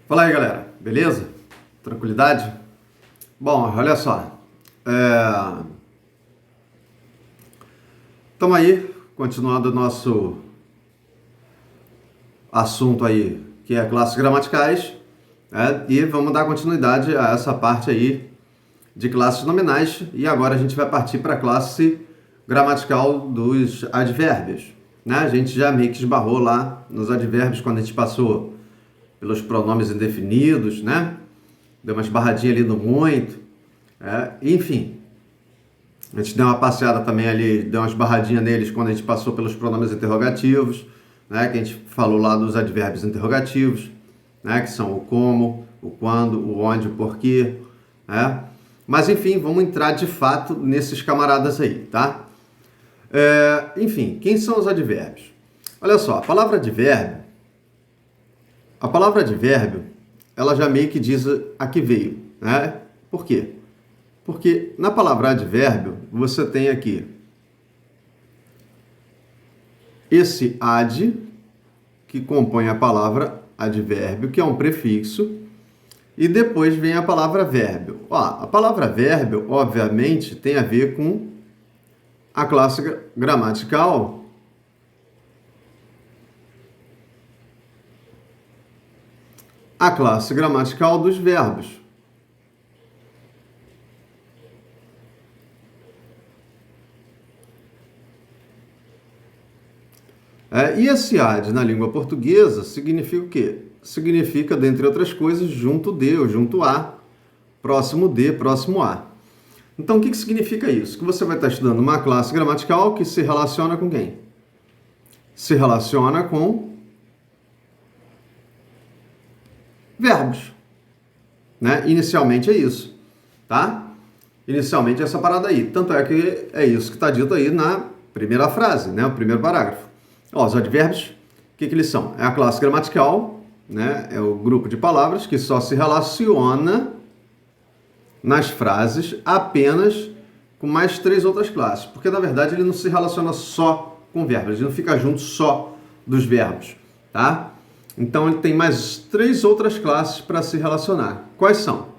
Fala aí, galera. Beleza? Tranquilidade? Bom, olha só. Estamos aí, continuando o nosso assunto aí, que é classes gramaticais, e vamos dar continuidade a essa parte aí de classes nominais, e agora a gente vai partir para a classe gramatical dos advérbios, né? A gente já meio que esbarrou lá nos advérbios quando a gente passou pelos pronomes indefinidos, né? Deu uma esbarradinha ali no muito, enfim. A gente deu uma passeada também ali, deu uma esbarradinha neles quando a gente passou pelos pronomes interrogativos, né? Que a gente falou lá dos advérbios interrogativos, né? Que são o como, o quando, o onde, o porquê, né? Mas enfim, vamos entrar de fato nesses camaradas aí, tá? Enfim, quem são os advérbios? Olha só, a palavra advérbio, ela já meio que diz a que veio, né? Por quê? Porque na palavra advérbio, você tem aqui esse ad, que compõe a palavra advérbio, que é um prefixo, e depois vem a palavra vérbio. A palavra vérbio, obviamente, tem a ver com a classe gramatical dos verbos. E esse ad na língua portuguesa significa o quê? Significa, dentre outras coisas, junto de ou junto a, próximo de, próximo a. Então, o que significa isso? Que você vai estar estudando uma classe gramatical que se relaciona com quem? Se relaciona com verbos, né? Inicialmente é isso, tá? Inicialmente é essa parada aí. Tanto é que é isso que está dito aí na primeira frase, né? O primeiro parágrafo. Os advérbios, o que eles são? É a classe gramatical, né? É o grupo de palavras que só se relaciona nas frases apenas com mais 3 outras classes. Porque, na verdade, ele não se relaciona só com verbos, ele não fica junto só dos verbos, tá? Então, ele tem mais 3 outras classes para se relacionar. Quais são?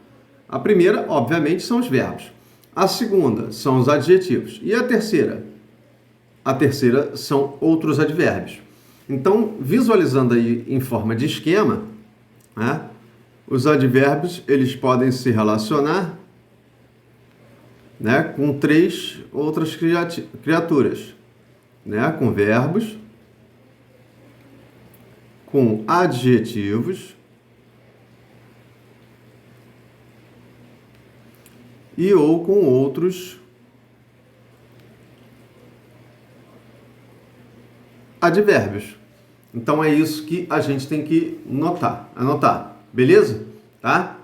A primeira, obviamente, são os verbos. A segunda são os adjetivos. E a terceira? A terceira são outros advérbios. Então, visualizando aí em forma de esquema, né, os advérbios eles podem se relacionar, né, com 3 outras criaturas, né, com verbos, com adjetivos e ou com outros advérbios. Então é isso que a gente tem que anotar, beleza? Tá?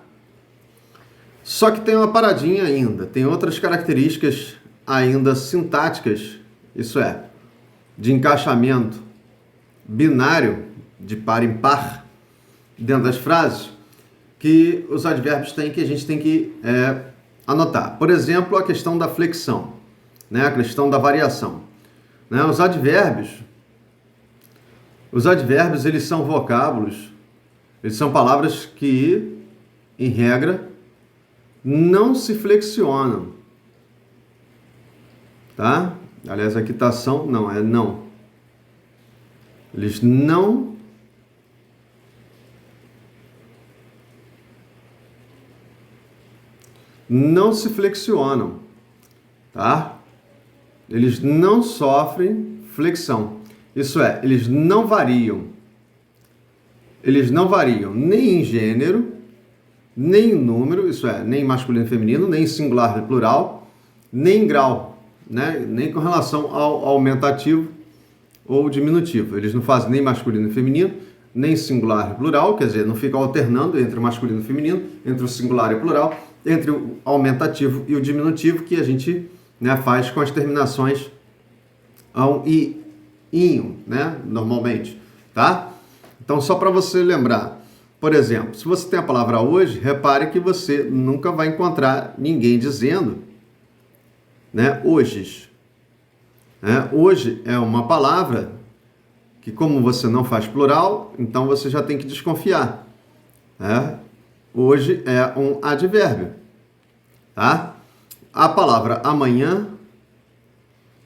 Só que tem uma paradinha ainda, tem outras características ainda sintáticas, isso é, de encaixamento binário, de par em par, dentro das frases, que os advérbios têm, que a gente tem que anotar. Por exemplo, a questão da flexão, né? A questão da variação. Né? Os advérbios, eles são vocábulos, eles são palavras que, em regra, não se flexionam, tá? Aliás, a quitação não, é não. Eles não se flexionam, tá? Eles não sofrem flexão. Isso é, eles não variam. Eles não variam nem em gênero, nem em número, isso é, nem masculino e feminino, nem em singular e plural, nem em grau, né? Nem com relação ao aumentativo ou diminutivo. Eles não fazem nem masculino e feminino, nem singular e plural, quer dizer, não ficam alternando entre o masculino e o feminino, entre o singular e o plural, entre o aumentativo e o diminutivo, que a gente, né, faz com as terminações ão e inho, né, normalmente, tá? Então, só para você lembrar, por exemplo, se você tem a palavra hoje, repare que você nunca vai encontrar ninguém dizendo, né, hojes. Hoje é uma palavra que, como você não faz plural, então você já tem que desconfiar. né? Hoje é um advérbio, tá? A palavra amanhã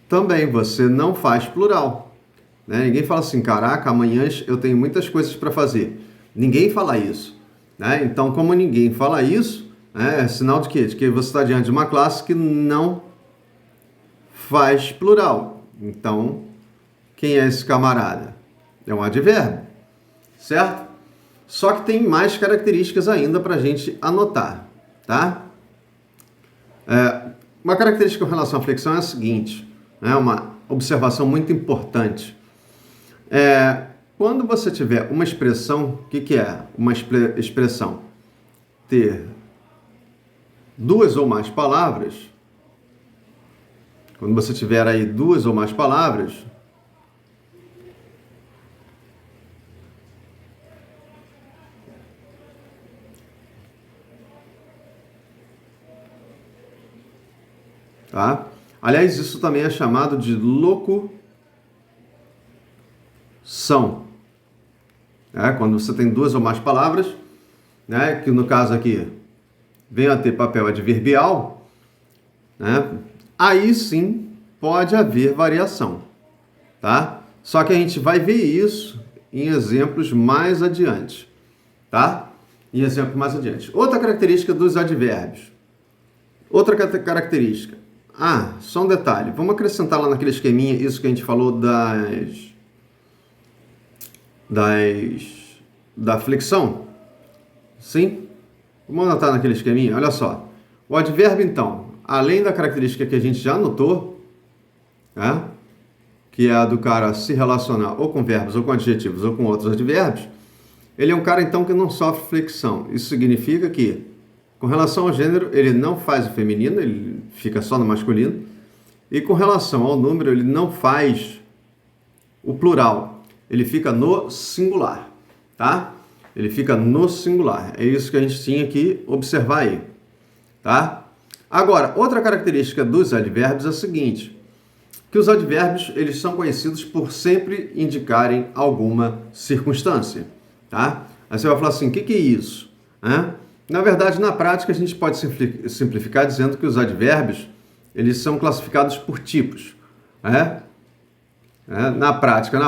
também você não faz plural, né? Ninguém fala assim, caraca, amanhã eu tenho muitas coisas para fazer. Ninguém fala isso, né? Então, como ninguém fala isso, né, é sinal de quê? De que você está diante de uma classe que não faz plural. Então, quem é esse camarada? É um advérbio, certo? Só que tem mais características ainda para a gente anotar, tá? Uma característica com relação à flexão é a seguinte, né? Uma observação muito importante. Quando você tiver uma expressão, o que é uma expressão? Ter duas ou mais palavras. Quando você tiver aí duas ou mais palavras, tá? Aliás, isso também é chamado de locução. Quando você tem duas ou mais palavras, né, que no caso aqui vem a ter papel adverbial, né, aí sim pode haver variação, tá? Só que a gente vai ver isso em exemplos mais adiante, tá? Em exemplos mais adiante. Outra característica dos advérbios. Outra característica. Só um detalhe. Vamos acrescentar lá naquele esqueminha isso que a gente falou da flexão? Sim? Vamos anotar naquele esqueminha? Olha só. O advérbio, então, além da característica que a gente já notou, né, que é a do cara se relacionar ou com verbos, ou com adjetivos, ou com outros advérbios, ele é um cara, então, que não sofre flexão. Isso significa que, com relação ao gênero, ele não faz o feminino, ele fica só no masculino. E com relação ao número, ele não faz o plural, ele fica no singular, tá? Ele fica no singular. É isso que a gente tinha que observar aí, tá? Agora, outra característica dos advérbios é a seguinte, que os advérbios, eles são conhecidos por sempre indicarem alguma circunstância, tá? Aí você vai falar assim, o que é isso? Na verdade, na prática, a gente pode simplificar dizendo que os advérbios, eles são classificados por tipos, Na prática,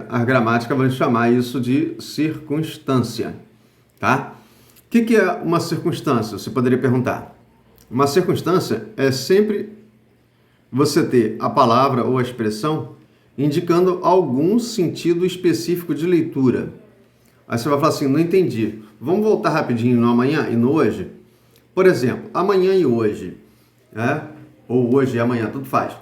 a gramática vai chamar isso de circunstância, tá? O que é uma circunstância? Você poderia perguntar. Uma circunstância é sempre você ter a palavra ou a expressão indicando algum sentido específico de leitura. Aí você vai falar assim, não entendi. Vamos voltar rapidinho no amanhã e no hoje? Por exemplo, amanhã e hoje, ou hoje e amanhã, tudo faz.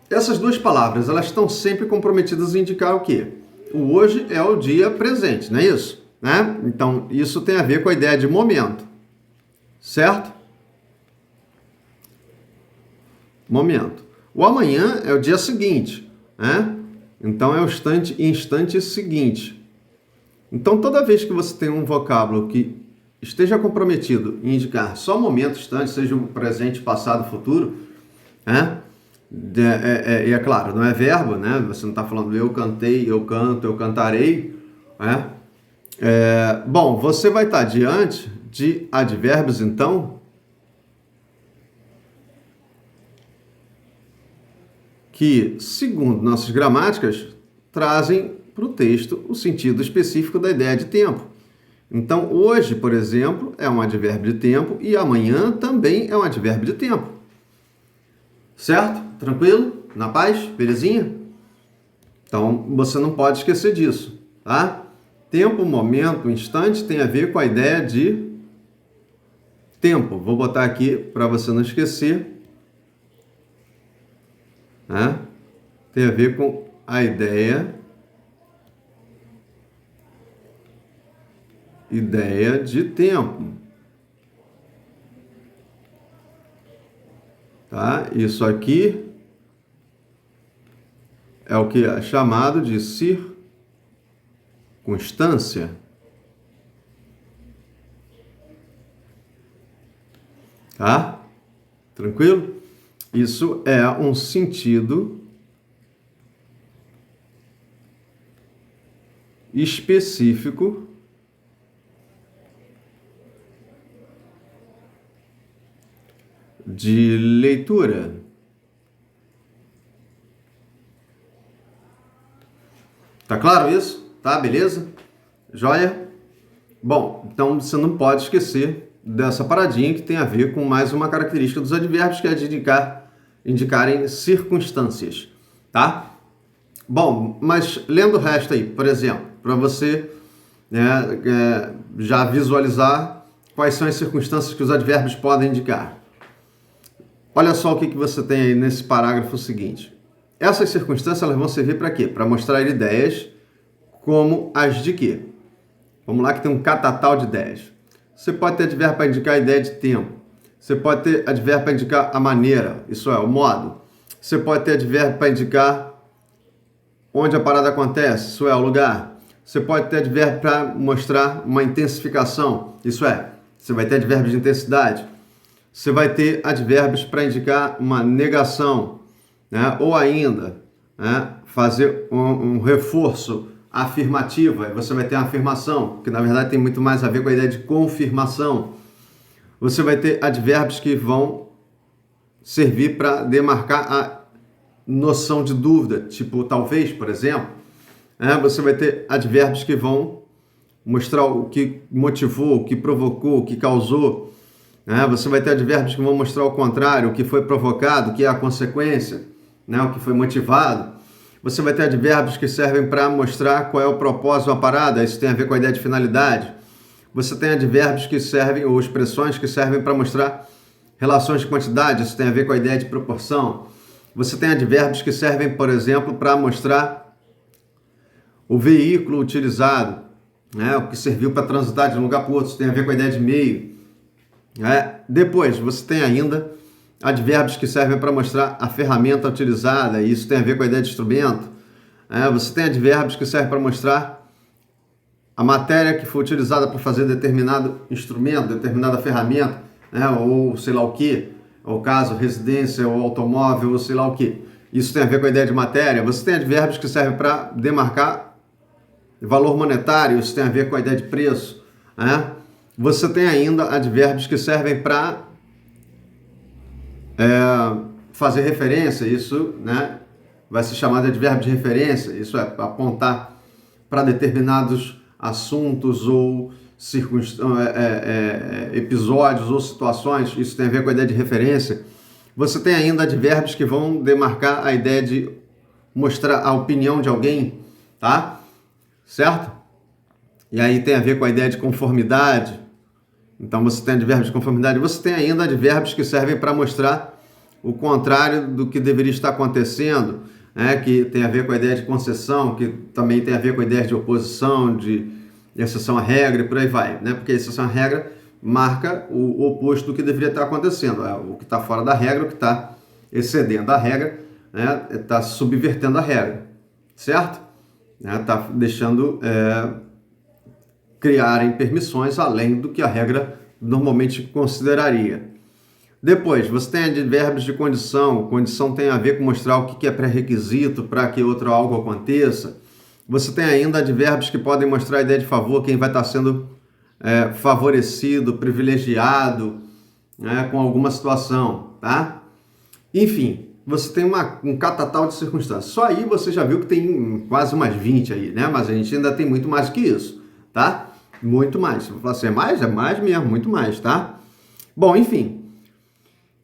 Essas duas palavras, elas estão sempre comprometidas a indicar o quê? O hoje é o dia presente, não é isso? Então, isso tem a ver com a ideia de momento, certo? Momento. O amanhã é o dia seguinte, Então, é o instante seguinte. Então, toda vez que você tem um vocábulo que esteja comprometido em indicar só momento, instante, seja o presente, passado, futuro, e é claro, não é verbo, Você não está falando eu cantei, eu canto, eu cantarei, bom, você vai estar diante de advérbios, então, que, segundo nossas gramáticas, trazem para o texto o sentido específico da ideia de tempo. Então, hoje, por exemplo, é um advérbio de tempo e amanhã também é um advérbio de tempo. Certo? Tranquilo? Na paz? Belezinha? Então, você não pode esquecer disso, tá? Tempo, momento, instante tem a ver com a ideia de tempo. Vou botar aqui para você não esquecer. Tem a ver com a ideia de tempo. Tá? Isso aqui é o que é chamado de circunstância. Tá? Tranquilo? Isso é um sentido específico de leitura. Tá claro isso? Tá, beleza? Joia? Bom, então você não pode esquecer dessa paradinha que tem a ver com mais uma característica dos advérbios, que é de indicarem circunstâncias, tá? Bom, mas lendo o resto aí, por exemplo, para você já visualizar quais são as circunstâncias que os advérbios podem indicar. Olha só o que você tem aí nesse parágrafo seguinte. Essas circunstâncias elas vão servir para quê? Para mostrar ideias como as de quê? Vamos lá que tem um catatal de ideias. Você pode ter advérbio para indicar a ideia de tempo. Você pode ter advérbio para indicar a maneira, isso é, o modo. Você pode ter advérbio para indicar onde a parada acontece, isso é, o lugar. Você pode ter advérbio para mostrar uma intensificação, isso é, você vai ter advérbios de intensidade. Você vai ter advérbios para indicar uma negação, né? Ou ainda, né, fazer um reforço afirmativo. Aí você vai ter uma afirmação, que na verdade tem muito mais a ver com a ideia de confirmação. Você vai ter advérbios que vão servir para demarcar a noção de dúvida, tipo talvez, por exemplo. Você vai ter advérbios que vão mostrar o que motivou, o que provocou, o que causou. Você vai ter advérbios que vão mostrar o contrário, o que foi provocado, o que é a consequência, o que foi motivado. Você vai ter advérbios que servem para mostrar qual é o propósito da parada, isso tem a ver com a ideia de finalidade. Você tem advérbios que servem, ou expressões que servem para mostrar relações de quantidade, isso tem a ver com a ideia de proporção. Você tem advérbios que servem, por exemplo, para mostrar o veículo utilizado, o que serviu para transitar de um lugar para o outro, isso tem a ver com a ideia de meio. Depois, você tem ainda advérbios que servem para mostrar a ferramenta utilizada, e isso tem a ver com a ideia de instrumento. Você tem advérbios que servem para mostrar a matéria que foi utilizada para fazer determinado instrumento, determinada ferramenta, ou sei lá o que, ou caso, residência, ou automóvel, ou sei lá o que. Isso tem a ver com a ideia de matéria. Você tem advérbios que servem para demarcar valor monetário, isso tem a ver com a ideia de preço. Você tem ainda advérbios que servem para fazer referência, isso vai ser chamado de advérbio de referência, isso é apontar para determinados assuntos ou episódios ou situações, isso tem a ver com a ideia de referência. Você tem ainda advérbios que vão demarcar a ideia de mostrar a opinião de alguém, tá? Certo? E aí tem a ver com a ideia de conformidade. Então você tem advérbios de conformidade. Você tem ainda advérbios que servem para mostrar o contrário do que deveria estar acontecendo, que tem a ver com a ideia de concessão, que também tem a ver com a ideia de oposição, de exceção à regra e por aí vai, porque a exceção à regra marca o oposto do que deveria estar acontecendo. O que está fora da regra, o que está excedendo a regra, está subvertendo a regra, certo? Está deixando criarem permissões além do que a regra normalmente consideraria. Depois, você tem advérbios de condição. Condição tem a ver com mostrar o que é pré-requisito para que outro algo aconteça. Você tem ainda advérbios que podem mostrar a ideia de favor, quem vai estar sendo favorecido, privilegiado, com alguma situação, tá? Enfim, você tem um catatal de circunstâncias. Só aí você já viu que tem quase umas 20 aí, Mas a gente ainda tem muito mais que isso, tá? Muito mais. Se eu falar assim, é mais mesmo, muito mais, tá? Bom, enfim.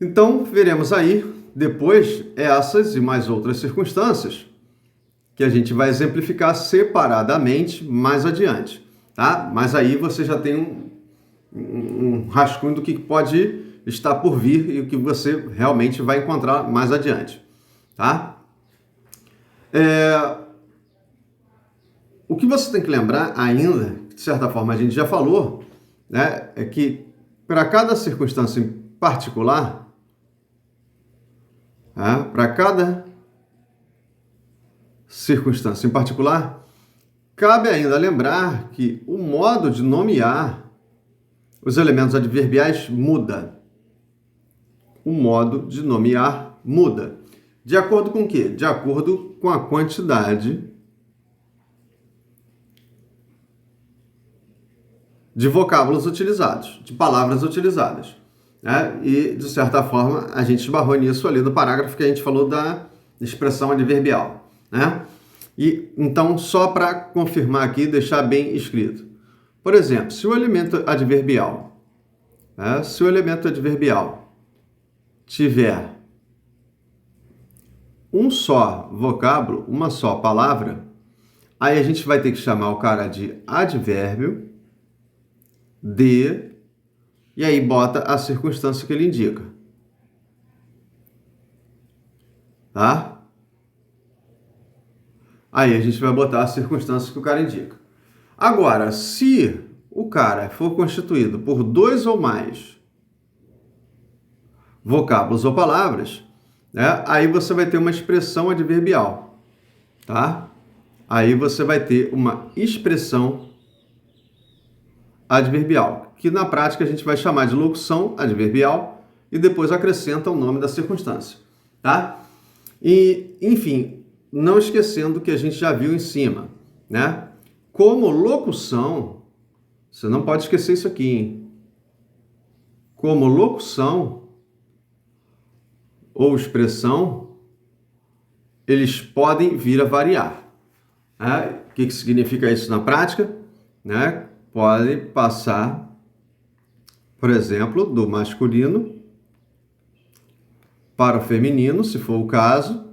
Então, veremos aí, depois, essas e mais outras circunstâncias que a gente vai exemplificar separadamente mais adiante, tá? Mas aí você já tem um rascunho do que pode estar por vir e o que você realmente vai encontrar mais adiante, tá? O que você tem que lembrar ainda, de certa forma a gente já falou, é que para cada circunstância em particular, cabe ainda lembrar que o modo de nomear os elementos adverbiais muda. O modo de nomear muda. De acordo com o quê? De acordo com a quantidade de vocábulos utilizados, de palavras utilizadas. né? E, de certa forma, a gente esbarrou nisso ali no parágrafo que a gente falou da expressão adverbial, né? E, então, só para confirmar aqui, deixar bem escrito. Por exemplo, se o elemento adverbial, né? Se o elemento adverbial tiver um só vocábulo, uma só palavra, aí a gente vai ter que chamar o cara de advérbio de, e aí bota a circunstância que ele indica. Tá? Aí a gente vai botar a circunstância que o cara indica. Agora, se o cara for constituído por dois ou mais vocábulos ou palavras, né, aí você vai ter uma expressão adverbial, tá? Aí você vai ter uma expressão adverbial, que na prática a gente vai chamar de locução adverbial e depois acrescenta o nome da circunstância, tá? E, enfim, não esquecendo que a gente já viu em cima, né? Como locução, você não pode esquecer isso aqui, hein? Como locução ou expressão, eles podem vir a variar. Né? O que significa isso na prática? Né? Pode passar, por exemplo, do masculino para o feminino, se for o caso,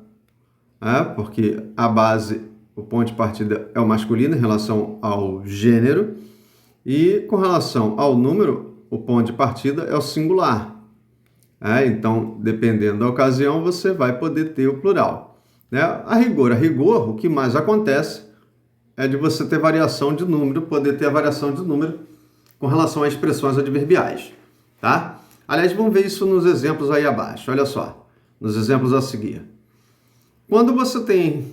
né? Porque a base, o ponto de partida é o masculino em relação ao gênero, e com relação ao número, o ponto de partida é o singular. Então, dependendo da ocasião, você vai poder ter o plural. Né? A rigor, o que mais acontece é de você ter variação de número, poder ter a variação de número com relação a expressões adverbiais. Tá? Aliás, vamos ver isso nos exemplos aí abaixo. Olha só, nos exemplos a seguir. Quando você tem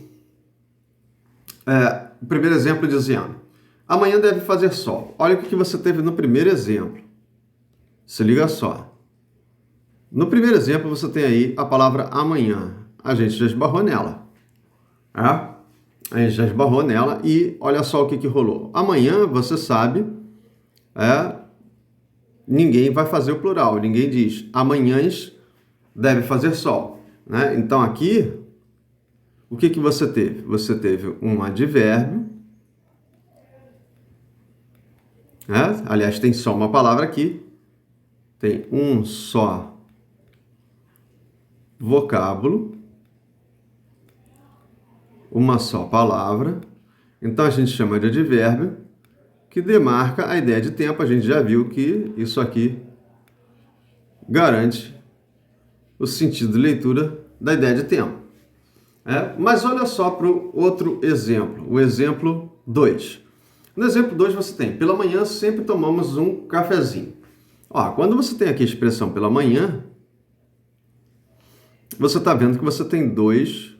o primeiro exemplo dizendo, amanhã deve fazer sol. Olha o que você teve no primeiro exemplo. Se liga só. No primeiro exemplo, você tem aí a palavra amanhã. A gente já esbarrou nela. A gente já esbarrou nela e olha só o que rolou. Amanhã, você sabe, ninguém vai fazer o plural. Ninguém diz amanhãs deve fazer sol. Né? Então, aqui, o que você teve? Você teve um advérbio. Aliás, tem só uma palavra aqui. Tem um só vocábulo, uma só palavra. Então a gente chama de advérbio, que demarca a ideia de tempo. A gente já viu que isso aqui garante o sentido de leitura da ideia de tempo. Mas olha só para o outro exemplo, o exemplo 2. No exemplo 2 você tem, pela manhã sempre tomamos um cafezinho. Quando você tem aqui a expressão pela manhã, você está vendo que você tem dois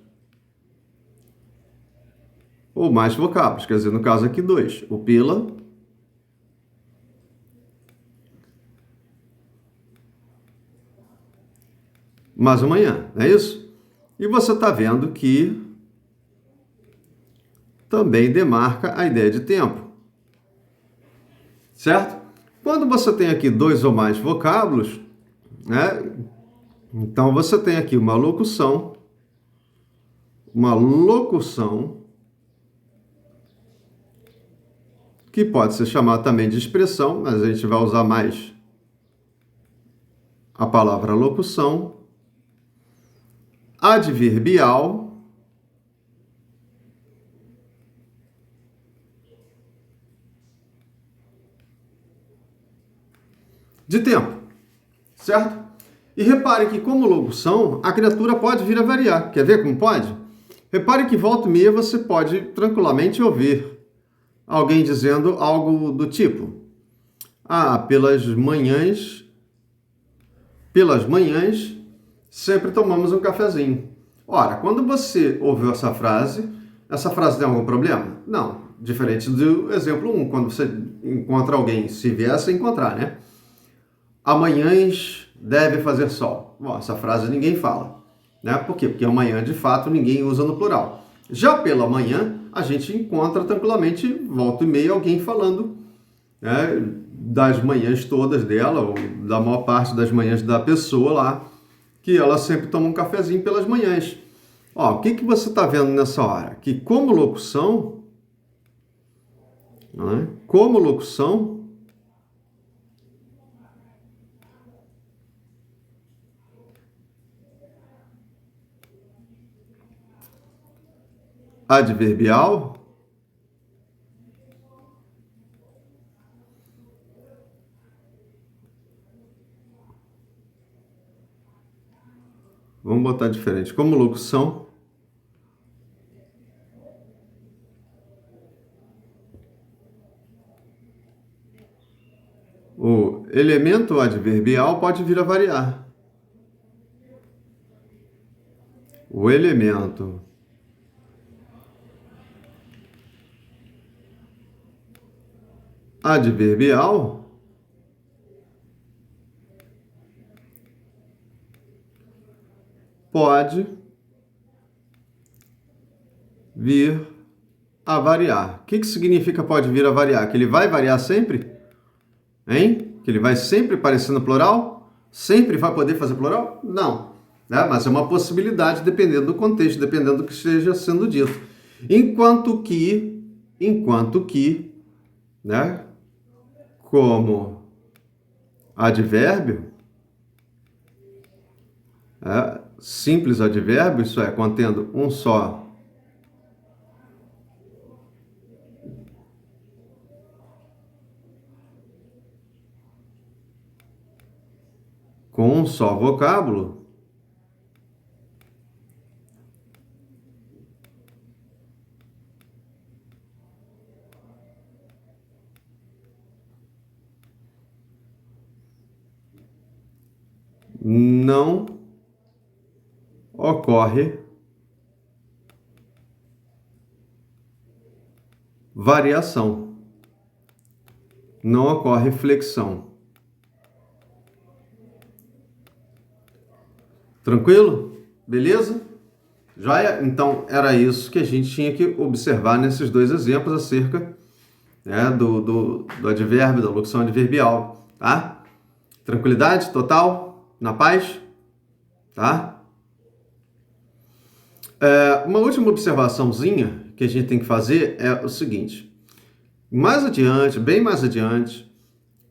ou mais vocábulos, quer dizer, no caso aqui dois, o pela mais amanhã, não é isso? E você está vendo que também demarca a ideia de tempo, certo? Quando você tem aqui dois ou mais vocábulos, né? Então, você tem aqui uma locução que pode ser chamada também de expressão, mas a gente vai usar mais a palavra locução, adverbial, de tempo, certo? E repare que, como locução, a criatura pode vir a variar. Quer ver como pode? Repare que volta e meia você pode tranquilamente ouvir alguém dizendo algo do tipo: pelas manhãs sempre tomamos um cafezinho. Ora, quando você ouviu essa frase tem algum problema? Não. Diferente do exemplo 1, quando você encontra alguém, se viesse a encontrar, né? Amanhãs deve fazer sol. Essa frase ninguém fala. Né? Por quê? Porque amanhã, de fato, ninguém usa no plural. Já pela manhã, a gente encontra tranquilamente, volta e meia, alguém falando, né, das manhãs todas dela, ou da maior parte das manhãs da pessoa lá, que ela sempre toma um cafezinho pelas manhãs. Ó, o que que você está vendo nessa hora? Que como locução, né? Como locução, adverbial, vamos botar diferente, como locução, o elemento adverbial pode vir a variar. O elemento adverbial pode vir a variar. O que que significa pode vir a variar? Que ele vai variar sempre? Hein? Que ele vai sempre parecer no plural? Sempre vai poder fazer plural? Não. Né? Mas é uma possibilidade dependendo do contexto, dependendo do que esteja sendo dito. Enquanto que, né? Como advérbio, simples advérbio, isso é, contendo um só com um só vocábulo, não ocorre variação, não ocorre flexão. Tranquilo? Beleza? Joia? Então, era isso que a gente tinha que observar nesses dois exemplos acerca, né, do advérbio, da locução adverbial, tá? Tranquilidade total? Na paz? Tá? Uma última observaçãozinha que a gente tem que fazer é o seguinte. Mais adiante, bem mais adiante,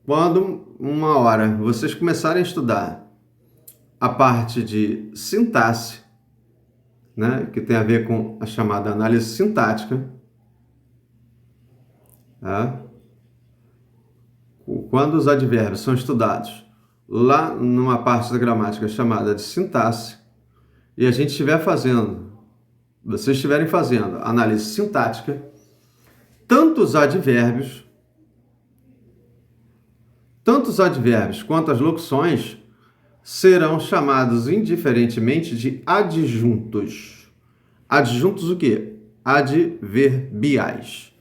quando uma hora vocês começarem a estudar a parte de sintaxe, né, que tem a ver com a chamada análise sintática, tá? Quando os advérbios são estudados lá numa parte da gramática chamada de sintaxe, e a gente estiver fazendo, vocês estiverem fazendo análise sintática, tanto os advérbios quanto as locuções serão chamados indiferentemente de adjuntos. Adjuntos o quê? Adverbiais,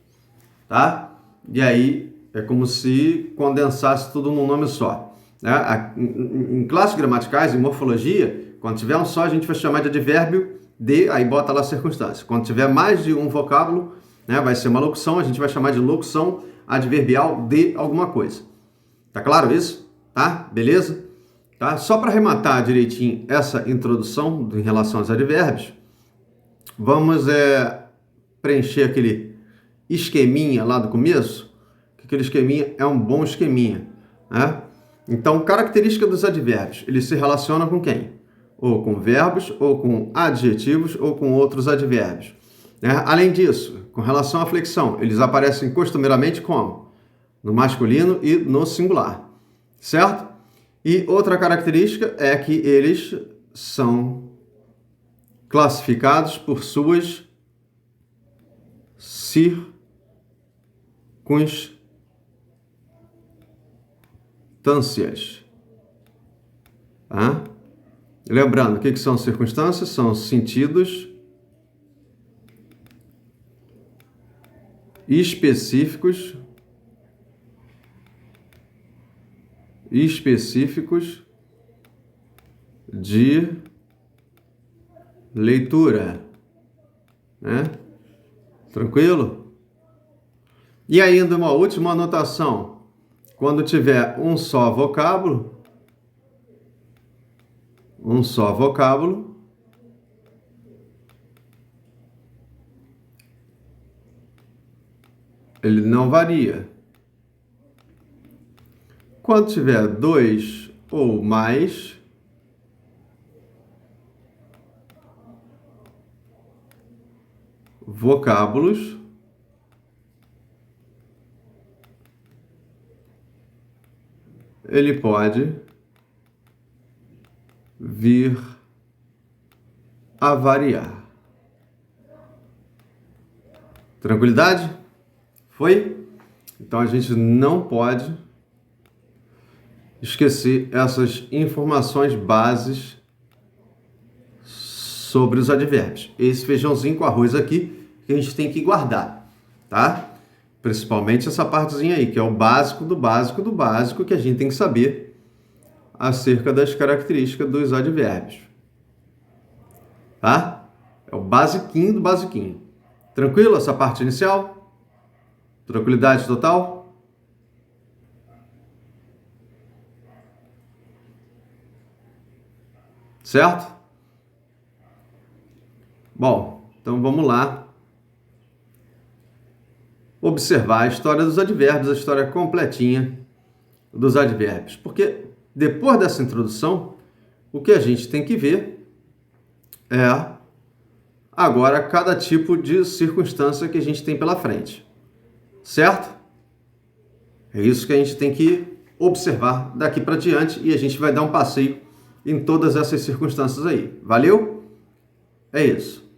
tá? E aí é como se condensasse tudo num nome só, né? Em classes gramaticais, em morfologia, quando tiver um só, a gente vai chamar de advérbio de, aí bota lá a circunstância. Quando tiver mais de um vocábulo, né, vai ser uma locução, a gente vai chamar de locução adverbial de alguma coisa. Tá claro isso? Tá? Beleza? Tá? Só para arrematar direitinho essa introdução em relação aos advérbios, vamos preencher aquele esqueminha lá do começo, que aquele esqueminha é um bom esqueminha, né? Então, característica dos advérbios, eles se relacionam com quem? Ou com verbos, ou com adjetivos, ou com outros advérbios, né? Além disso, com relação à flexão, eles aparecem costumeiramente como? No masculino e no singular, certo? E outra característica é que eles são classificados por suas circunstâncias. Tá? Lembrando, o que são circunstâncias? São sentidos específicos de leitura, né? Tranquilo? E ainda uma última anotação. Quando tiver um só vocábulo, ele não varia. Quando tiver 2 ou mais, vocábulos, ele pode vir a variar. Tranquilidade? Foi? Então a gente não pode esquecer essas informações bases sobre os advérbios. Esse feijãozinho com arroz aqui que a gente tem que guardar, tá? Principalmente essa partezinha aí, que é o básico do básico do básico que a gente tem que saber acerca das características dos advérbios. Tá? É o basiquinho do basiquinho. Tranquilo essa parte inicial? Tranquilidade total? Certo? Bom, então vamos lá observar a história dos advérbios, a história completinha dos advérbios. Porque depois dessa introdução, o que a gente tem que ver é agora cada tipo de circunstância que a gente tem pela frente. Certo? É isso que a gente tem que observar daqui para diante e a gente vai dar um passeio em todas essas circunstâncias aí. Valeu? É isso.